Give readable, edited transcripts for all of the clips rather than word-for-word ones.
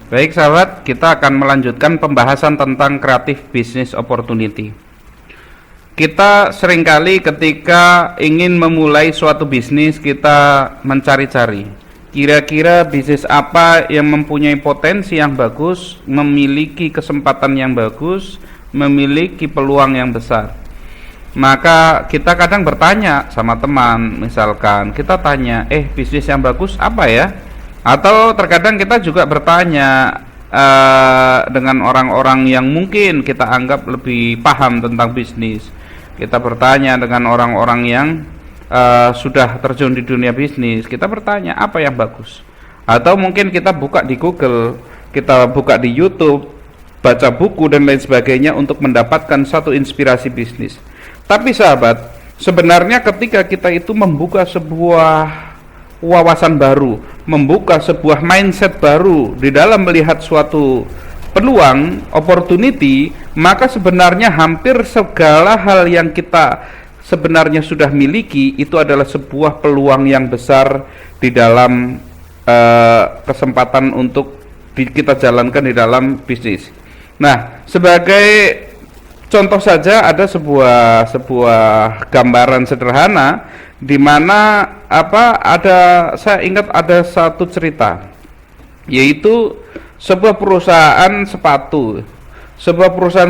Baik sahabat, kita akan melanjutkan pembahasan tentang creative business opportunity. Kita seringkali ketika ingin memulai suatu bisnis, kita mencari-cari kira-kira bisnis apa yang mempunyai potensi yang bagus, memiliki kesempatan yang bagus, memiliki peluang yang besar. Maka kita kadang bertanya sama teman, misalkan kita tanya, bisnis yang bagus apa ya? Atau terkadang kita juga bertanya dengan orang-orang yang mungkin kita anggap lebih paham tentang bisnis. Kita bertanya dengan orang-orang yang sudah terjun di dunia bisnis. Kita bertanya apa yang bagus. Atau mungkin kita buka di Google, kita buka di YouTube, baca buku dan lain sebagainya untuk mendapatkan satu inspirasi bisnis. Tapi sahabat, sebenarnya ketika kita itu membuka sebuah wawasan baru, membuka sebuah mindset baru di dalam melihat suatu peluang, opportunity, maka sebenarnya hampir segala hal yang kita sebenarnya sudah miliki itu adalah sebuah peluang yang besar di dalam kesempatan untuk kita jalankan di dalam bisnis. Nah, sebagai contoh saja ada sebuah gambaran sederhana di mana saya ingat ada satu cerita, yaitu sebuah perusahaan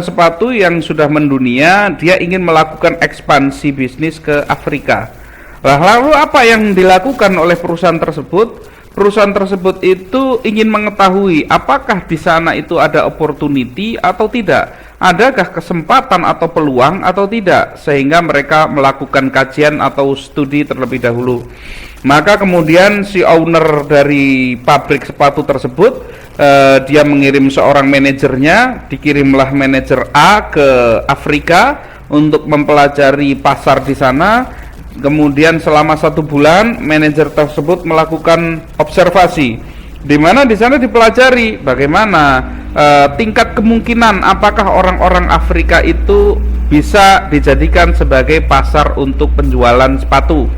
sepatu yang sudah mendunia. Dia ingin melakukan ekspansi bisnis ke Afrika. Lalu apa yang dilakukan oleh perusahaan tersebut? Perusahaan tersebut itu ingin mengetahui apakah di sana itu ada opportunity atau tidak, adakah kesempatan atau peluang atau tidak, sehingga mereka melakukan kajian atau studi terlebih dahulu. Maka kemudian si owner dari pabrik sepatu tersebut dia mengirim seorang manajernya, dikirimlah manajer A ke Afrika untuk mempelajari pasar di sana. Kemudian selama 1 bulan manajer tersebut melakukan observasi, di mana di sana dipelajari bagaimana tingkat kemungkinan apakah orang-orang Afrika itu bisa dijadikan sebagai pasar untuk penjualan sepatu.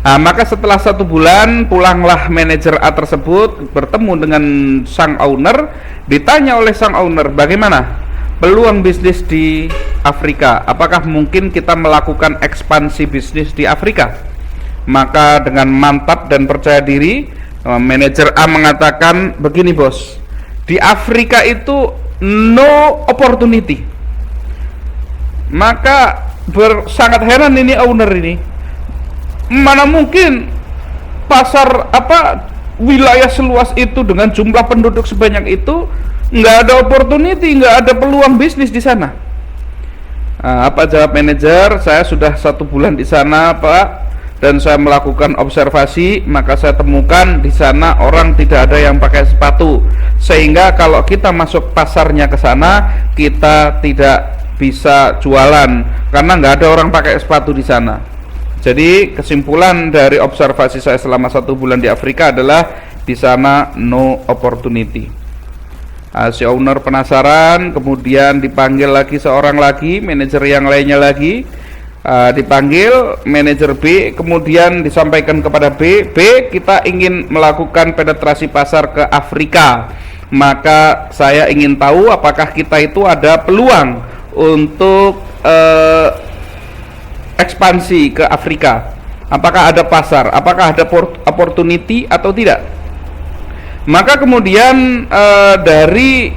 Maka setelah 1 bulan pulanglah manajer A tersebut bertemu dengan sang owner. Ditanya oleh sang owner, bagaimana peluang bisnis di Afrika, apakah mungkin kita melakukan ekspansi bisnis di Afrika? Maka dengan mantap dan percaya diri, manajer A mengatakan, begini bos, di Afrika itu no opportunity. Maka sangat heran ini owner ini, mana mungkin pasar wilayah seluas itu dengan jumlah penduduk sebanyak itu nggak ada opportunity, nggak ada peluang bisnis di sana. Apa jawab manajer? Saya sudah 1 bulan di sana pak, dan saya melakukan observasi, maka saya temukan di sana orang tidak ada yang pakai sepatu, sehingga kalau kita masuk pasarnya ke sana kita tidak bisa jualan karena nggak ada orang pakai sepatu di sana. Jadi kesimpulan dari observasi saya selama 1 bulan di Afrika adalah di sana no opportunity. Si owner penasaran, kemudian dipanggil lagi seorang lagi, manajer yang lainnya lagi, dipanggil manajer B, kemudian disampaikan kepada B, kita ingin melakukan penetrasi pasar ke Afrika, maka saya ingin tahu apakah kita itu ada peluang untuk ekspansi ke Afrika, apakah ada pasar, apakah ada opportunity atau tidak. Maka kemudian dari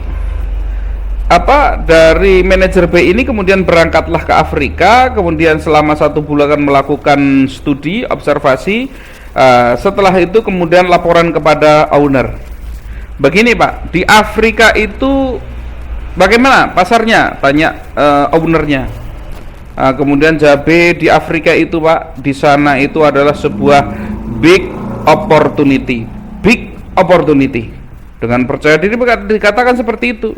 manajer B ini kemudian berangkatlah ke Afrika, kemudian selama 1 bulan melakukan studi observasi. Setelah itu kemudian laporan kepada owner, begini pak, di Afrika itu bagaimana pasarnya, tanya ownernya. Kemudian jawab B, di Afrika itu pak, di sana itu adalah sebuah big opportunity. Dengan percaya diri dikatakan seperti itu.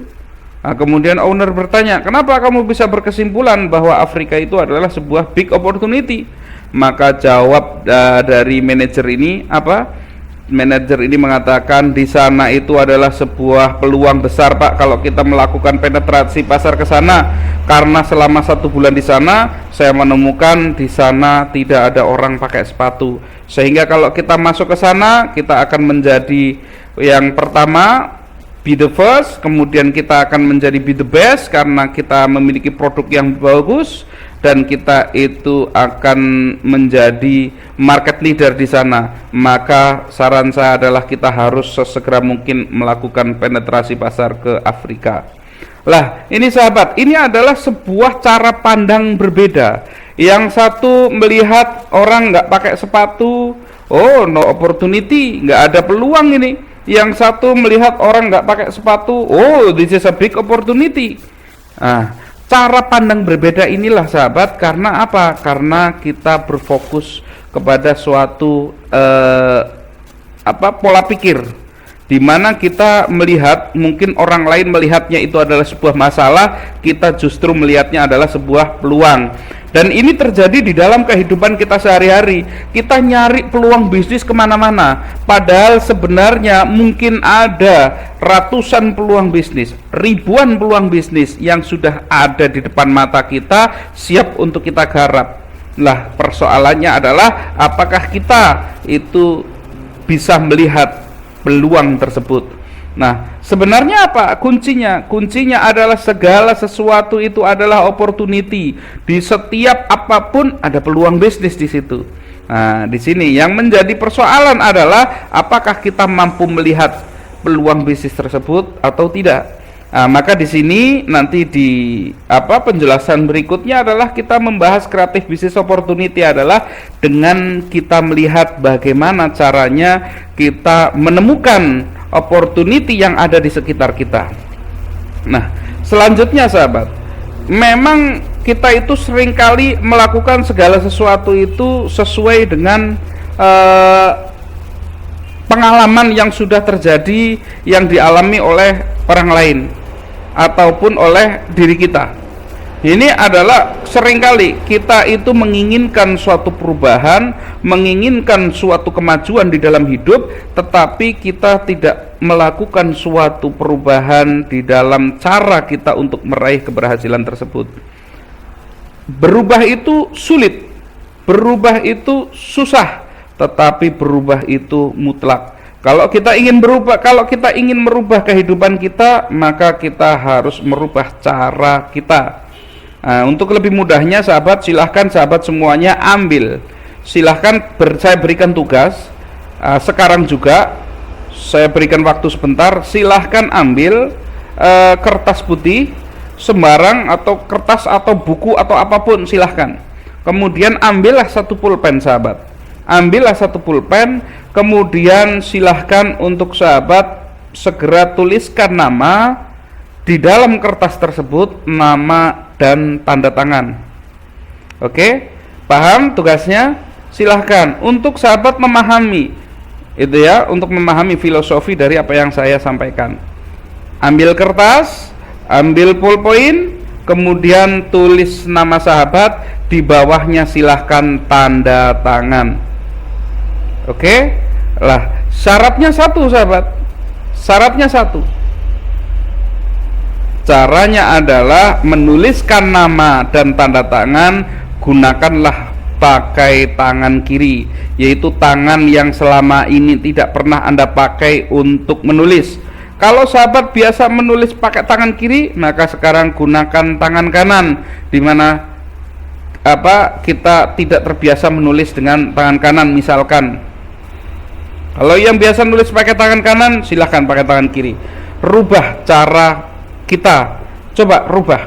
Kemudian owner bertanya, kenapa kamu bisa berkesimpulan bahwa Afrika itu adalah sebuah big opportunity? Maka jawab dari manajer ini Manajer ini mengatakan di sana itu adalah sebuah peluang besar Pak kalau kita melakukan penetrasi pasar ke sana, karena selama 1 bulan di sana saya menemukan di sana tidak ada orang pakai sepatu, sehingga kalau kita masuk ke sana kita akan menjadi yang pertama be the first, kemudian kita akan menjadi be the best karena kita memiliki produk yang bagus, dan kita itu akan menjadi market leader di sana. Maka saran saya adalah kita harus sesegera mungkin melakukan penetrasi pasar ke Afrika. Lah, ini sahabat, ini adalah sebuah cara pandang berbeda. Yang satu melihat orang nggak pakai sepatu, oh no opportunity, nggak ada peluang ini. Yang satu melihat orang nggak pakai sepatu, oh this is a big opportunity. Cara pandang berbeda inilah sahabat, karena apa? Karena kita berfokus kepada suatu pola pikir, di mana kita melihat, mungkin orang lain melihatnya itu adalah sebuah masalah, kita justru melihatnya adalah sebuah peluang. Dan ini terjadi di dalam kehidupan kita sehari-hari. Kita nyari peluang bisnis kemana-mana, padahal sebenarnya mungkin ada ratusan peluang bisnis, ribuan peluang bisnis yang sudah ada di depan mata kita, siap untuk kita garap. Lah, persoalannya adalah apakah kita itu bisa melihat peluang tersebut. Nah, sebenarnya apa kuncinya? Kuncinya adalah segala sesuatu itu adalah opportunity. Di setiap apapun ada peluang bisnis di situ. Nah, di sini yang menjadi persoalan adalah apakah kita mampu melihat peluang bisnis tersebut atau tidak. Nah, maka di sini nanti di penjelasan berikutnya adalah kita membahas kreatif bisnis opportunity adalah dengan kita melihat bagaimana caranya kita menemukan opportunity yang ada di sekitar kita. Nah, selanjutnya sahabat, memang kita itu seringkali melakukan segala sesuatu itu sesuai dengan pengalaman yang sudah terjadi, yang dialami oleh orang lain ataupun oleh diri kita. Ini adalah seringkali kita itu menginginkan suatu perubahan, menginginkan suatu kemajuan di dalam hidup, tetapi kita tidak melakukan suatu perubahan di dalam cara kita untuk meraih keberhasilan tersebut. Berubah itu sulit, berubah itu susah, tetapi berubah itu mutlak. Kalau kita ingin merubah kehidupan kita, maka kita harus merubah cara kita. Nah, untuk lebih mudahnya sahabat, silahkan sahabat semuanya ambil, silahkan saya berikan tugas sekarang juga, saya berikan waktu sebentar, silahkan ambil kertas putih sembarang atau kertas atau buku atau apapun, silahkan. Kemudian ambillah satu pulpen sahabat, ambillah satu pulpen, kemudian silahkan untuk sahabat segera tuliskan nama di dalam kertas tersebut, nama dan tanda tangan. Oke, paham tugasnya? Silahkan untuk sahabat memahami itu ya, untuk memahami filosofi dari apa yang saya sampaikan. Ambil kertas, ambil pulpen, kemudian tulis nama sahabat, di bawahnya silahkan tanda tangan. Oke, lah syaratnya satu sahabat, syaratnya satu. Caranya adalah menuliskan nama dan tanda tangan, gunakanlah pakai tangan kiri, yaitu tangan yang selama ini tidak pernah Anda pakai untuk menulis. Kalau sahabat biasa menulis pakai tangan kiri, maka sekarang gunakan tangan kanan, di mana kita tidak terbiasa menulis dengan tangan kanan. Misalkan kalau yang biasa nulis pakai tangan kanan, silahkan pakai tangan kiri. Rubah cara kita, coba rubah.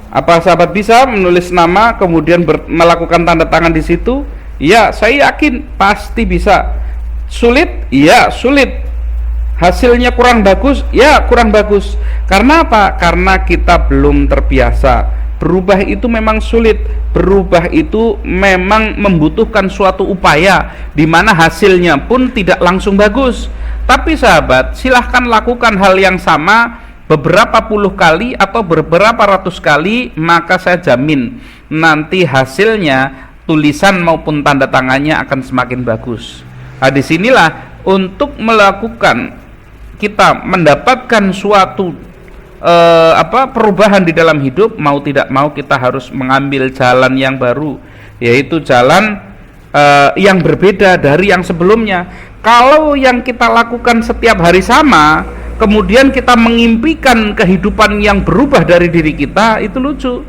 Apa sahabat bisa menulis nama kemudian melakukan tanda tangan di situ? Ya, saya yakin pasti bisa. Sulit? Ya, sulit. Hasilnya kurang bagus? Ya, kurang bagus. Karena apa? Karena kita belum terbiasa. Berubah itu memang sulit. Berubah itu memang membutuhkan suatu upaya, di mana hasilnya pun tidak langsung bagus. Tapi sahabat, silahkan lakukan hal yang sama beberapa puluh kali atau beberapa ratus kali, maka saya jamin nanti hasilnya, tulisan maupun tanda tangannya akan semakin bagus. Nah, disinilah untuk melakukan kita mendapatkan suatu perubahan di dalam hidup, mau tidak mau kita harus mengambil jalan yang baru, yaitu jalan yang berbeda dari yang sebelumnya. Kalau yang kita lakukan setiap hari sama, kemudian kita mengimpikan kehidupan yang berubah dari diri kita, itu lucu.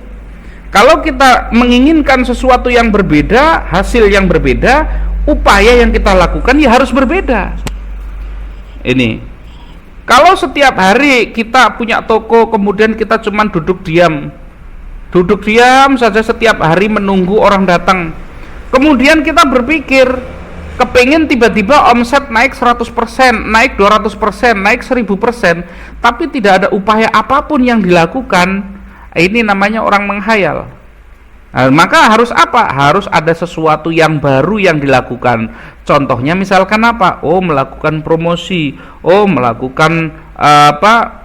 Kalau kita menginginkan sesuatu yang berbeda, hasil yang berbeda, upaya yang kita lakukan ya harus berbeda. Ini, kalau setiap hari kita punya toko, kemudian kita cuman duduk diam saja setiap hari menunggu orang datang, kemudian kita berpikir kepingin tiba-tiba omset naik 100%, naik 200%, naik 1000%, tapi tidak ada upaya apapun yang dilakukan, ini namanya orang menghayal. Nah, maka harus apa? Harus ada sesuatu yang baru yang dilakukan. Contohnya misalkan apa? Oh, melakukan promosi, oh, melakukan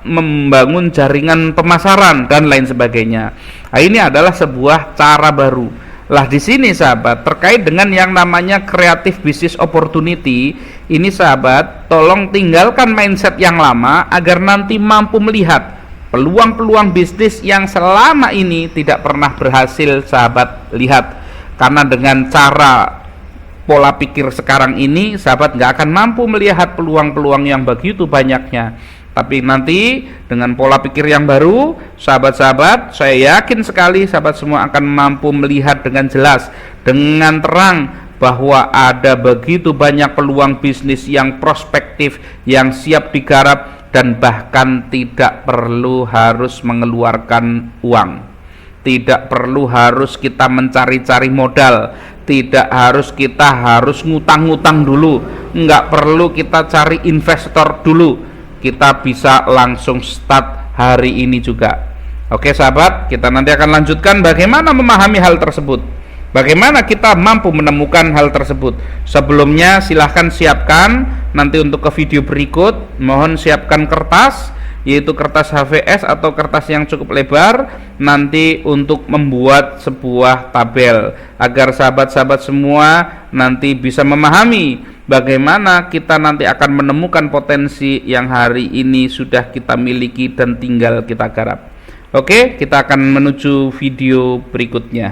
membangun jaringan pemasaran dan lain sebagainya. Nah, ini adalah sebuah cara baru. Lah di sini sahabat, terkait dengan yang namanya creative business opportunity, ini sahabat, tolong tinggalkan mindset yang lama agar nanti mampu melihat peluang-peluang bisnis yang selama ini tidak pernah berhasil sahabat lihat. Karena dengan cara pola pikir sekarang ini, sahabat nggak akan mampu melihat peluang-peluang yang begitu banyaknya. Tapi nanti dengan pola pikir yang baru, sahabat-sahabat, saya yakin sekali sahabat semua akan mampu melihat dengan jelas, dengan terang, bahwa ada begitu banyak peluang bisnis yang prospektif, yang siap digarap, dan bahkan tidak perlu harus mengeluarkan uang, tidak perlu harus kita mencari-cari modal, tidak harus kita ngutang-ngutang dulu, nggak perlu kita cari investor dulu, kita bisa langsung start hari ini juga. Oke sahabat, kita nanti akan lanjutkan bagaimana memahami hal tersebut, bagaimana kita mampu menemukan hal tersebut. Sebelumnya silahkan siapkan nanti untuk ke video berikut, mohon siapkan kertas, yaitu kertas HVS atau kertas yang cukup lebar, nanti untuk membuat sebuah tabel agar sahabat-sahabat semua nanti bisa memahami bagaimana kita nanti akan menemukan potensi yang hari ini sudah kita miliki dan tinggal kita garap. Oke, kita akan menuju video berikutnya.